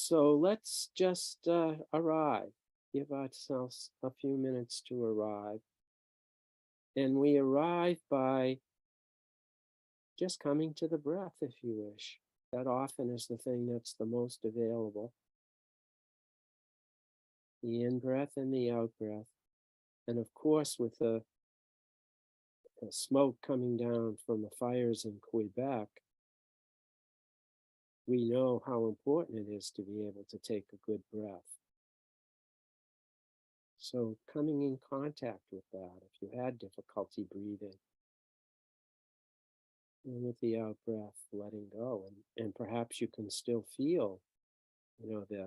So let's just arrive. Give ourselves a few minutes to arrive. And we arrive by just coming to the breath, if you wish. That often is the thing that's the most available. The in breath and the out breath. And of course, with the smoke coming down from the fires in Quebec, we know how important it is to be able to take a good breath. So coming in contact with that, if you had difficulty breathing, and with the out breath, letting go, and perhaps you can still feel, the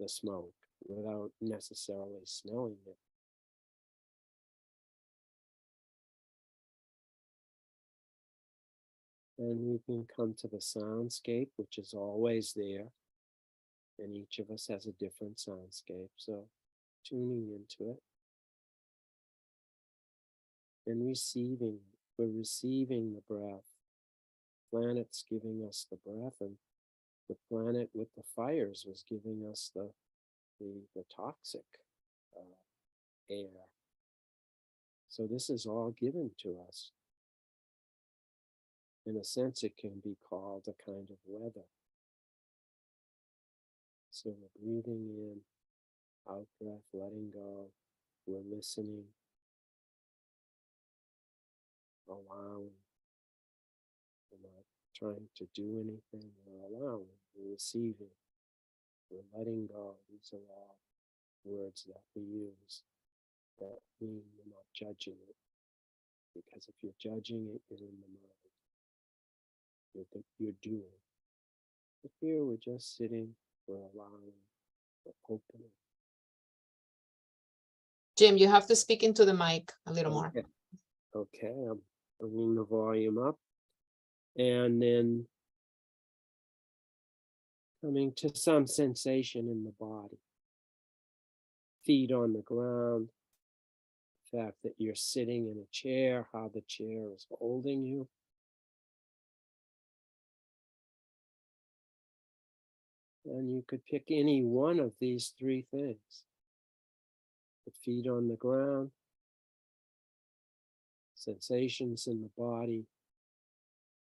smoke without necessarily smelling it. And we can come to the soundscape, which is always there, and each of us has a different soundscape. So tuning into it and receiving. We're receiving the breath. Planet's giving us the breath, and the planet with the fires was giving us the toxic air. So this is all given to us. In a sense, it can be called a kind of weather. So we're breathing in, out breath, letting go. We're listening, allowing. We're not trying to do anything. We're allowing. We're receiving. We're letting go. These are all words that we use that mean we're not judging it. Because if you're judging it, you're in the mind. You're doing. But here we're just sitting, we're allowing, we're opening. Jim, you have to speak into the mic a little more. Okay, I'm bringing the volume up. And then coming to some sensation in the body. Feet on the ground. The fact that you're sitting in a chair, how the chair is holding you. And you could pick any one of these three things. The feet on the ground, sensations in the body,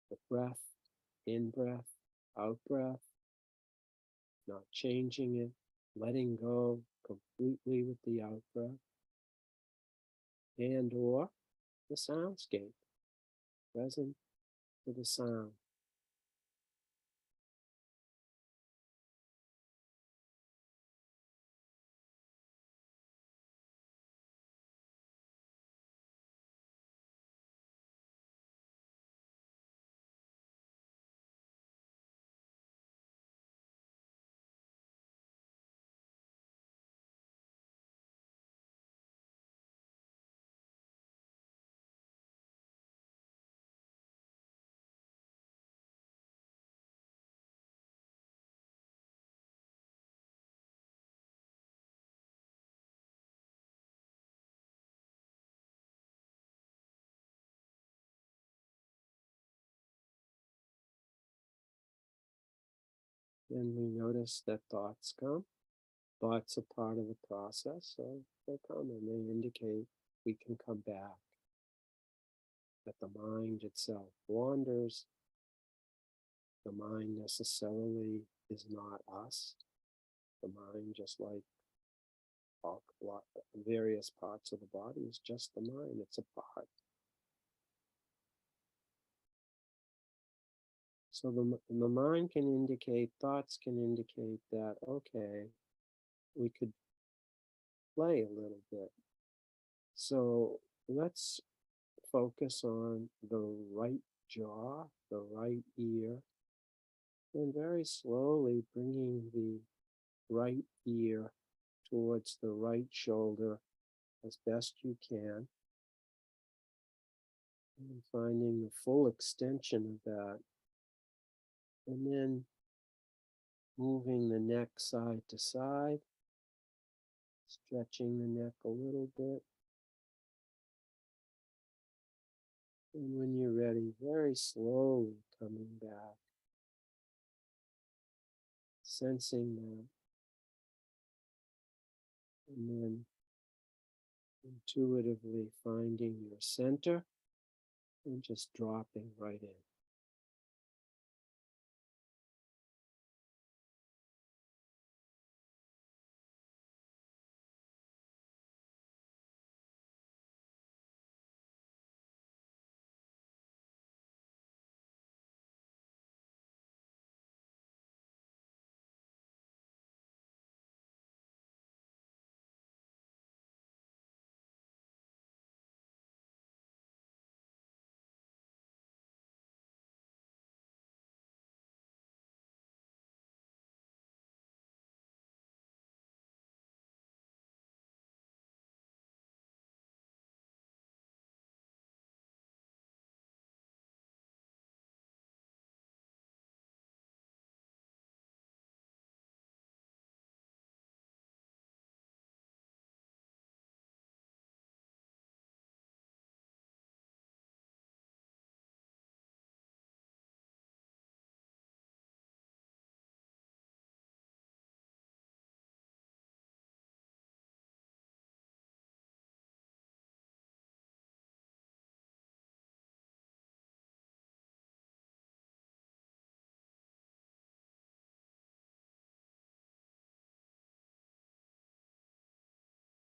the breath, in breath, out breath, not changing it, letting go completely with the out breath, and or the soundscape, present to the sound. Then we notice that thoughts come. Thoughts are part of the process, so they come and they indicate we can come back. That the mind itself wanders. The mind necessarily is not us. The mind, just like all various parts of the body, is just the mind. It's a part. So the mind can indicate, thoughts can indicate that, okay, we could play a little bit. So let's focus on the right jaw, the right ear, and very slowly bringing the right ear towards the right shoulder as best you can, and finding the full extension of that, and then moving the neck side to side, stretching the neck a little bit. And when you're ready, very slowly coming back, sensing that, and then intuitively finding your center and just dropping right in.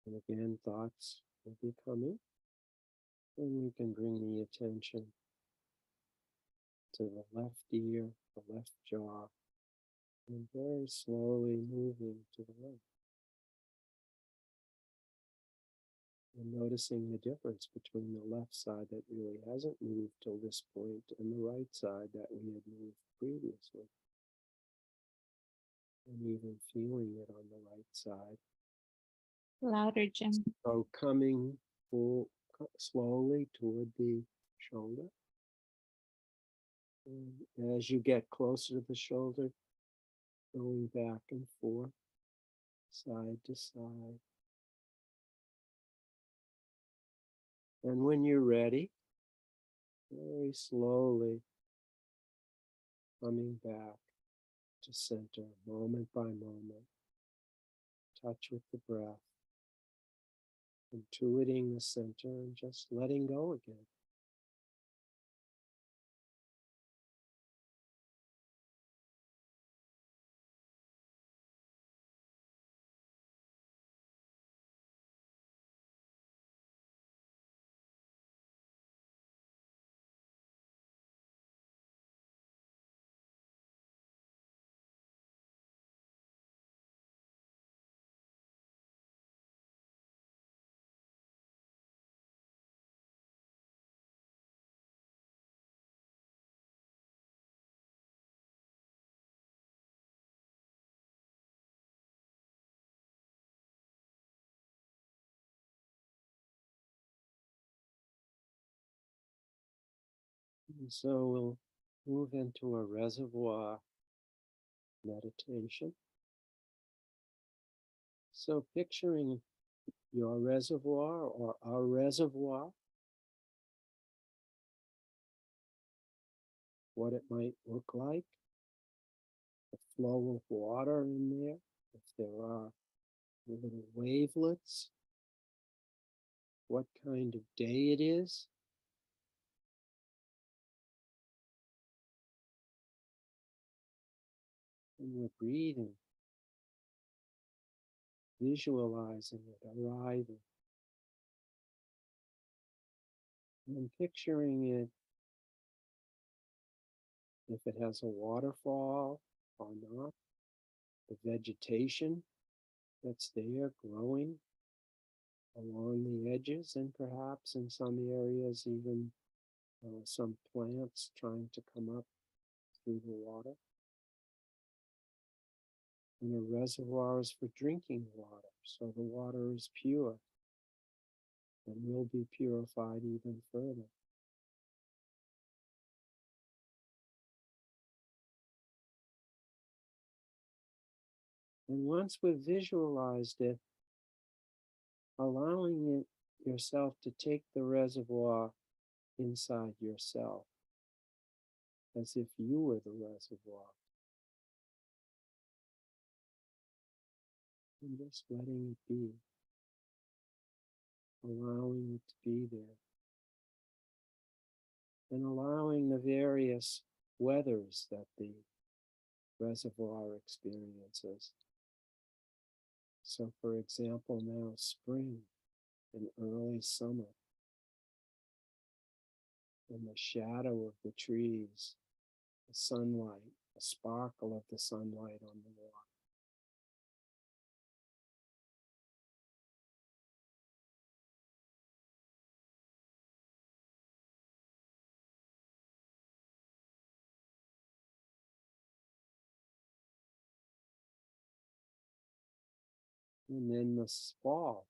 And again, thoughts will be coming, and we can bring the attention to the left ear, the left jaw, and very slowly moving to the right. And noticing the difference between the left side that really hasn't moved till this point and the right side that we had moved previously. And even feeling it on the right side. Louder, Jim. So coming slowly toward the shoulder. And as you get closer to the shoulder, going back and forth, side to side. And when you're ready, very slowly coming back to center, moment by moment, touch with the breath, intuiting the center and just letting go again. And so we'll move into a reservoir meditation. So picturing your reservoir or our reservoir, what it might look like, the flow of water in there, if there are little wavelets, what kind of day it is. And we're breathing, visualizing it arriving, and picturing it if it has a waterfall or not, the vegetation that's there growing along the edges, and perhaps in some areas even some plants trying to come up through the water. And a reservoir is for drinking water, so the water is pure and will be purified even further. And once we've visualized it, allowing yourself to take the reservoir inside yourself, as if you were the reservoir. and just letting it be, allowing it to be there, and allowing the various weathers that the reservoir experiences. So, for example, now spring and early summer, and the shadow of the trees, the sunlight, the sparkle of the sunlight on the water. And then the fall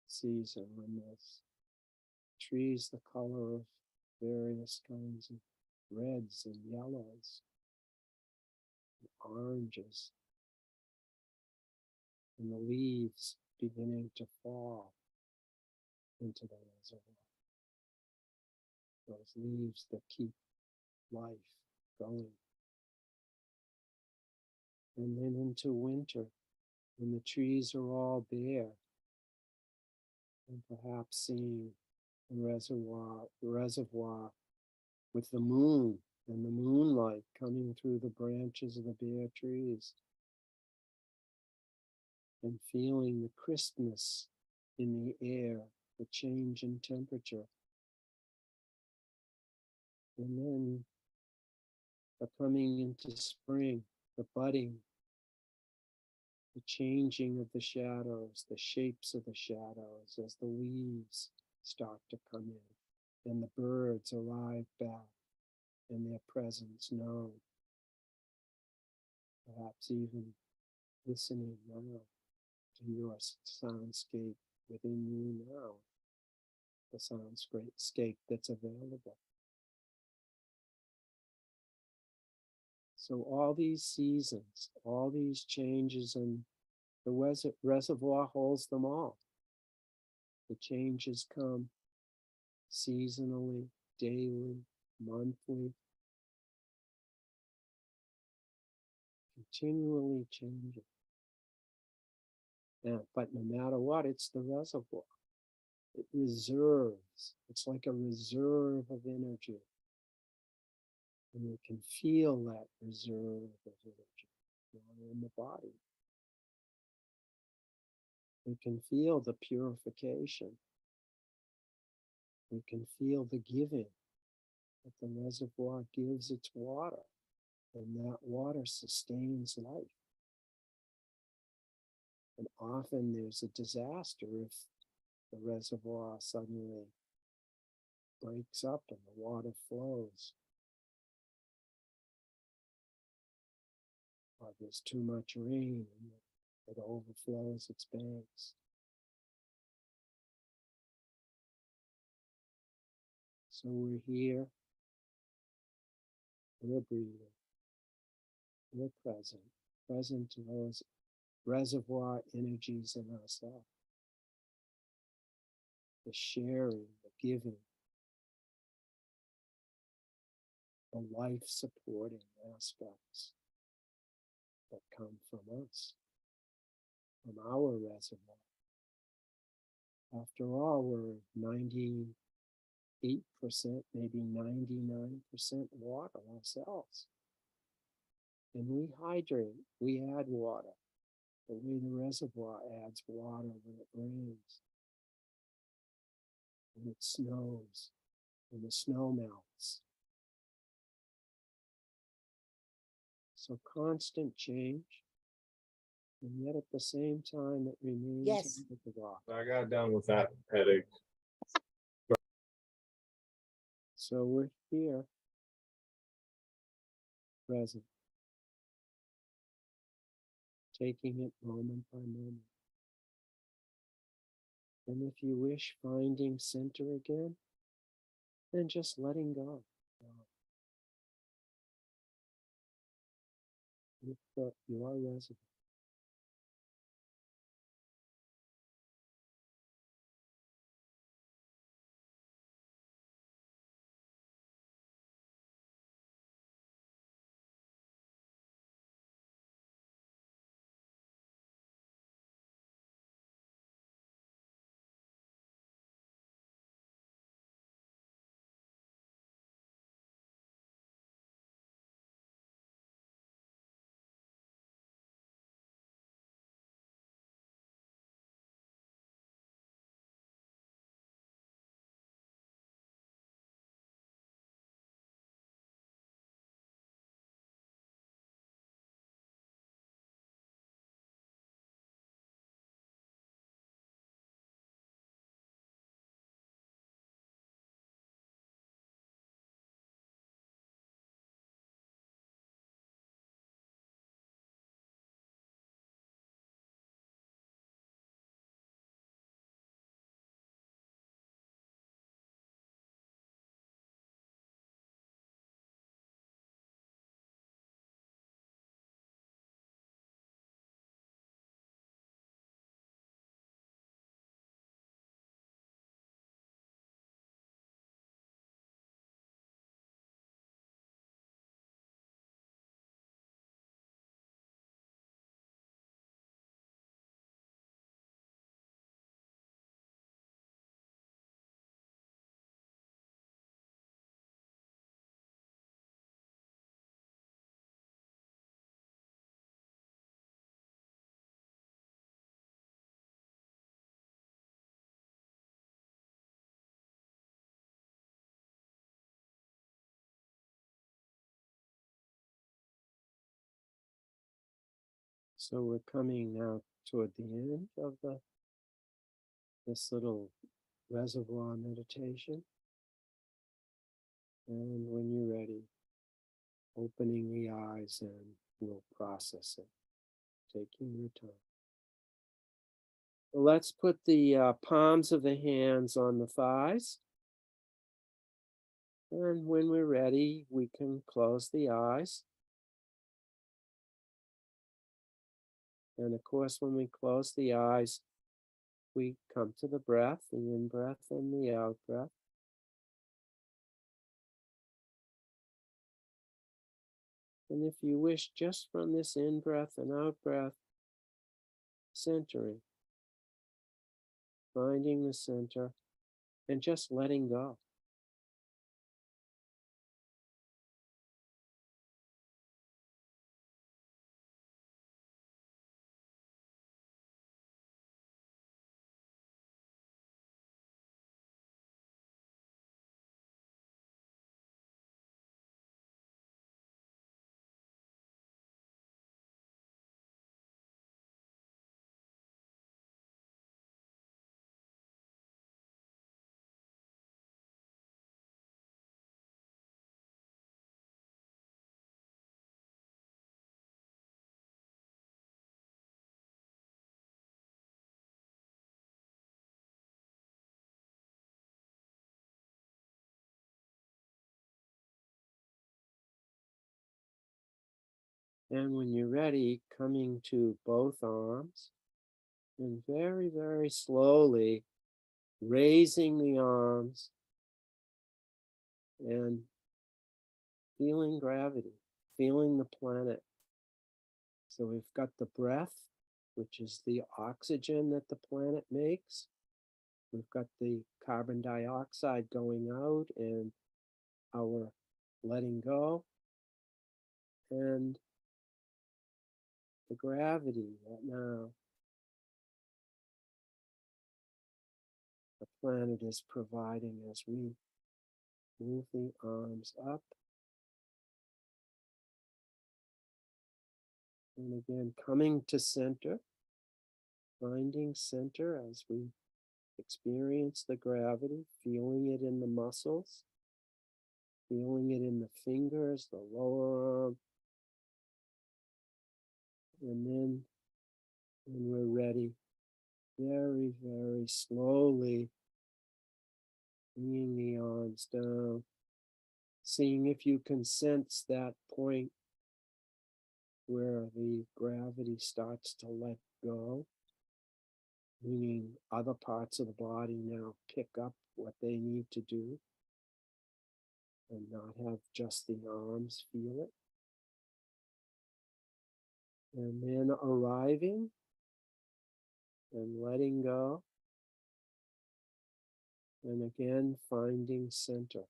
season, when the trees, the color of various kinds of reds and yellows, and oranges, and the leaves beginning to fall into the reservoir. Those leaves that keep life going. And then into winter, when the trees are all bare, and perhaps seeing a reservoir with the moon and the moonlight coming through the branches of the bare trees, and feeling the crispness in the air, the change in temperature. And then coming into spring, the budding, the changing of the shadows, the shapes of the shadows as the leaves start to come in and the birds arrive back and their presence known. Perhaps even listening now to your soundscape within you now, the soundscape that's available. So all these seasons, all these changes, and the reservoir holds them all. The changes come seasonally, daily, monthly, continually changing. But no matter what, it's the reservoir. It reserves. It's like a reserve of energy. And you can feel that reserve of energy in the body. We can feel the purification. We can feel the giving that the reservoir gives its water, and that water sustains life. And often there's a disaster if the reservoir suddenly breaks up and the water flows. Or there's too much rain and it overflows its banks. So we're here, we're breathing, we're present to those reservoir energies in ourselves. The sharing, the giving, the life-supporting aspects that come from us, from our reservoir. After all, we're 98%, maybe 99% water ourselves. And we hydrate, we add water, the way the reservoir adds water when it rains, when it snows, when the snow melts. So constant change, and yet at the same time it remains Yes. the rock. I got done with that headache. So we're here, present, taking it moment by moment. And if you wish, finding center again, and just letting go. With your reservoir. So we're coming now toward the end of this little reservoir meditation. And when you're ready, opening the eyes and we'll process it, taking your time. Let's put the palms of the hands on the thighs. And when we're ready, we can close the eyes. And of course, when we close the eyes, we come to the breath, the in-breath and the out-breath. And if you wish, just from this in-breath and out-breath, centering, finding the center, and just letting go. And when you're ready, coming to both arms and very, very slowly raising the arms and feeling gravity, feeling the planet. So we've got the breath, which is the oxygen that the planet makes. We've got the carbon dioxide going out and our letting go. And the gravity that now the planet is providing as we move the arms up. And again, coming to center, finding center as we experience the gravity, feeling it in the muscles, feeling it in the fingers, the lower arm. And then when we're ready, very, very slowly bringing the arms down, seeing if you can sense that point where the gravity starts to let go, meaning other parts of the body now pick up what they need to do and not have just the arms feel it. And then arriving and letting go. And again, finding center.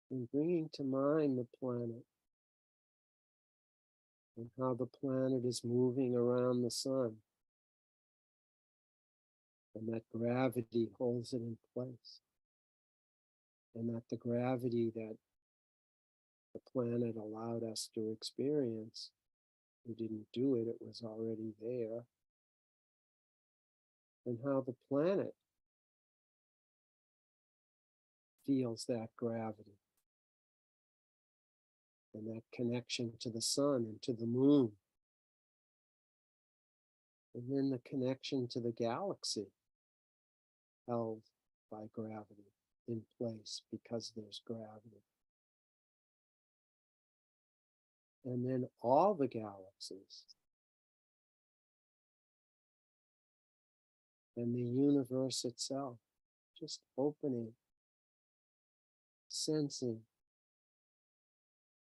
And bringing to mind the planet and how the planet is moving around the sun. And that gravity holds it in place. And that the gravity that the planet allowed us to experience, we didn't do it, it was already there. And how the planet feels that gravity and that connection to the sun and to the moon. And then the connection to the galaxy held by gravity in place because there's gravity. And then all the galaxies and the universe itself just opening sensing,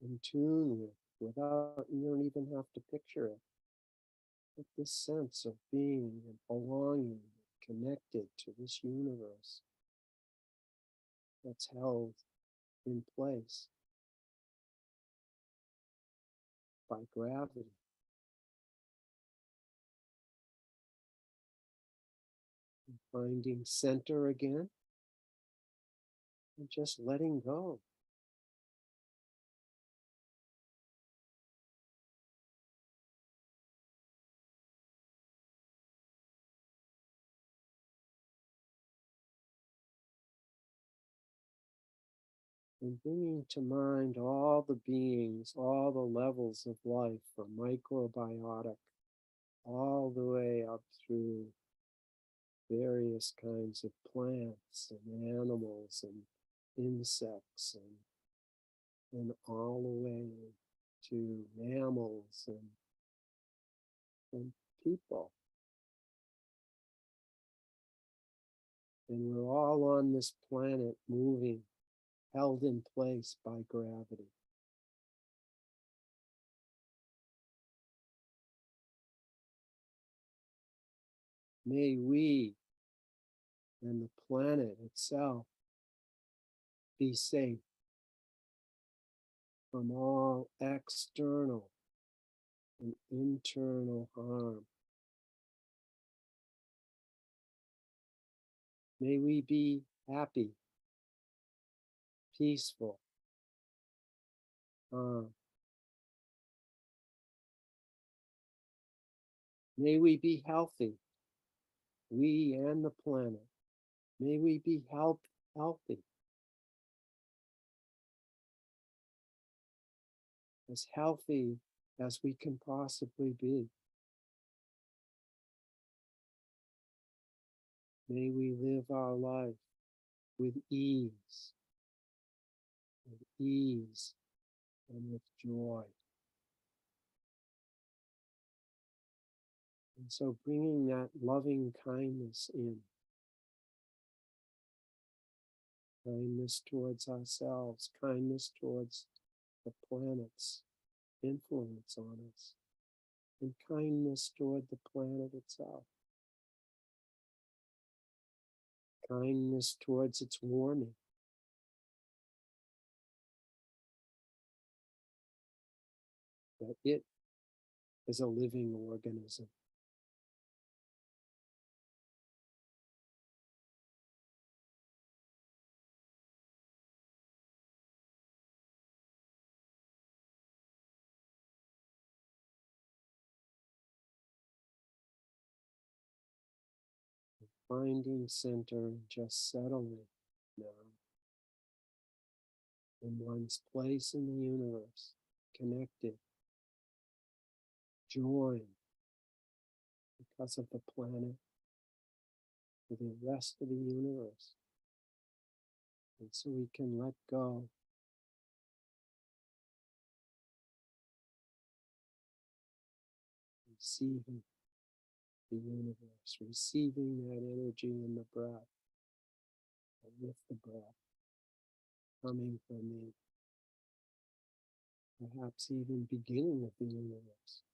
in tune with, without, you don't even have to picture it. But this sense of being and belonging, connected to this universe that's held in place by gravity. And finding center again and just letting go. And bringing to mind all the beings, all the levels of life, from microbiotic all the way up through various kinds of plants and animals and insects and all the way to mammals and people. And we're all on this planet moving, held in place by gravity. May we and the planet itself be safe from all external and internal harm. May we be happy, peaceful, calm. May we be healthy, we and the planet. May we be healthy, as healthy as we can possibly be. May we live our life with ease and with joy. And so bringing that loving kindness in, kindness towards ourselves, kindness towards the planet's influence on us, and kindness toward the planet itself. Kindness towards its warming. That it is a living organism. Finding center and just settling now in one's place in the universe, connected, joined because of the planet to the rest of the universe. And so we can let go. Receiving the universe, receiving that energy in the breath, and with the breath coming from the perhaps even beginning of the universe.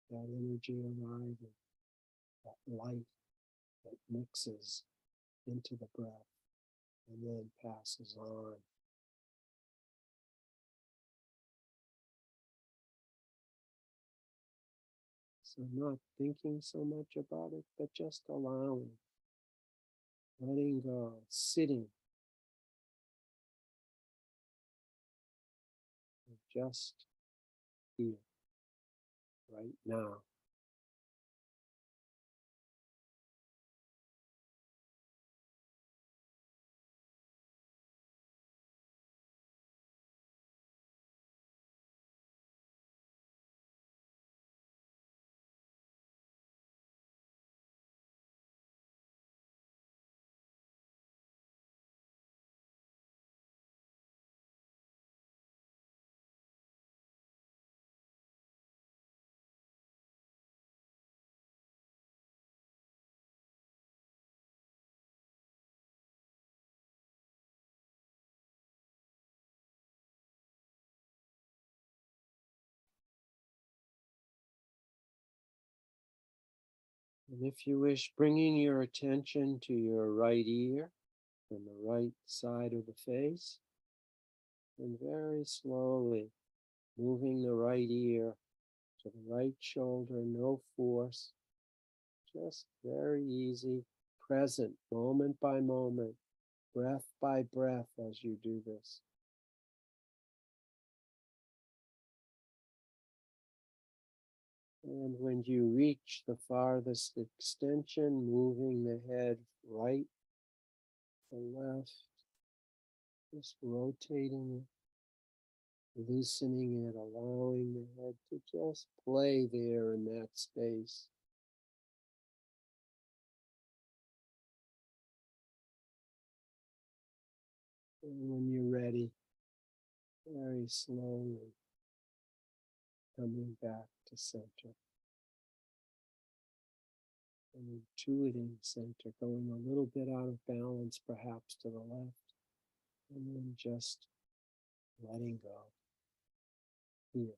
That energy arriving, that light that mixes into the breath and then passes on. So not thinking so much about it, but just allowing, letting go, sitting, just here, right now. And if you wish, bringing your attention to your right ear and the right side of the face, and very slowly moving the right ear to the right shoulder, no force, just very easy, present, moment by moment, breath by breath as you do this. And when you reach the farthest extension, moving the head right to left, just rotating it, loosening it, allowing the head to just play there in that space. And when you're ready, very slowly coming back to center. And intuiting center, going a little bit out of balance, perhaps to the left, and then just letting go here.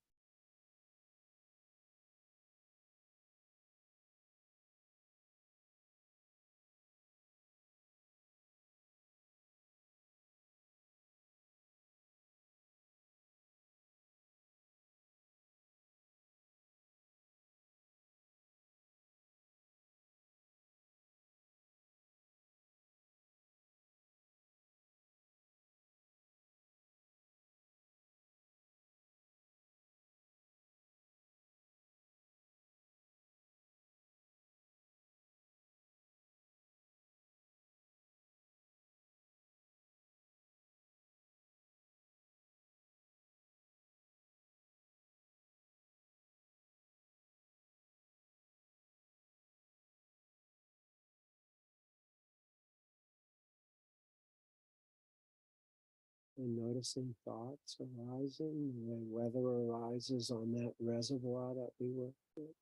And noticing thoughts arising, whether arises on that reservoir that we work with.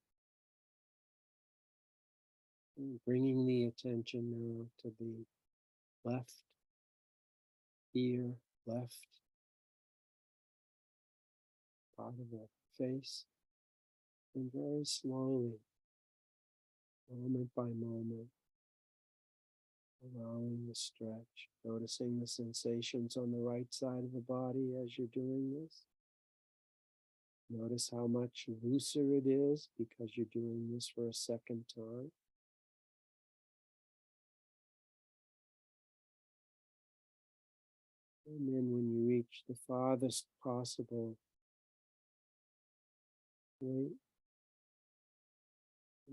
And bringing the attention now to the left ear, left part of the face, and very slowly, moment by moment, allowing the stretch, noticing the sensations on the right side of the body as you're doing this. Notice how much looser it is because you're doing this for a second time. And then when you reach the farthest possible point,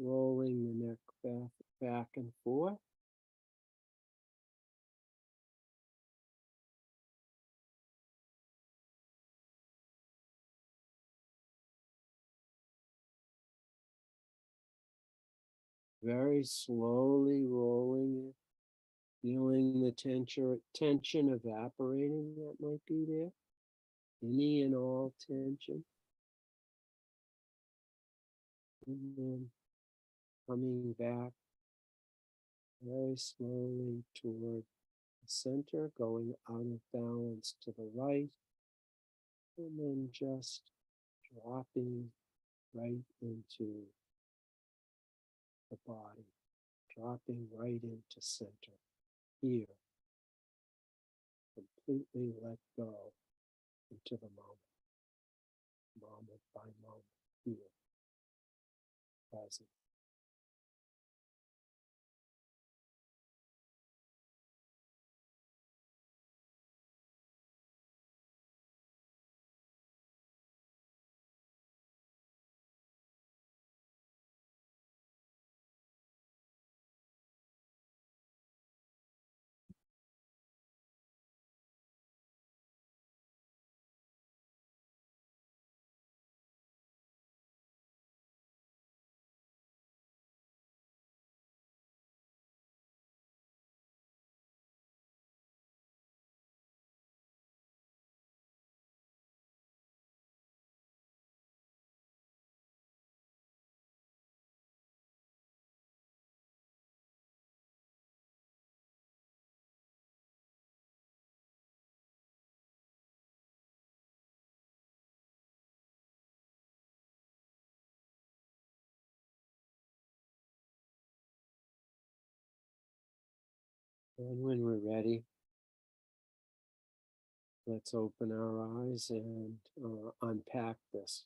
rolling the neck back and forth. Very slowly rolling it, feeling the tension evaporating that might be there, any and all tension. And then coming back very slowly toward the center, going out of balance to the right, and then just dropping right into the body, dropping right into center here. Completely let go into the moment by moment here, present. And when we're ready, let's open our eyes and unpack this.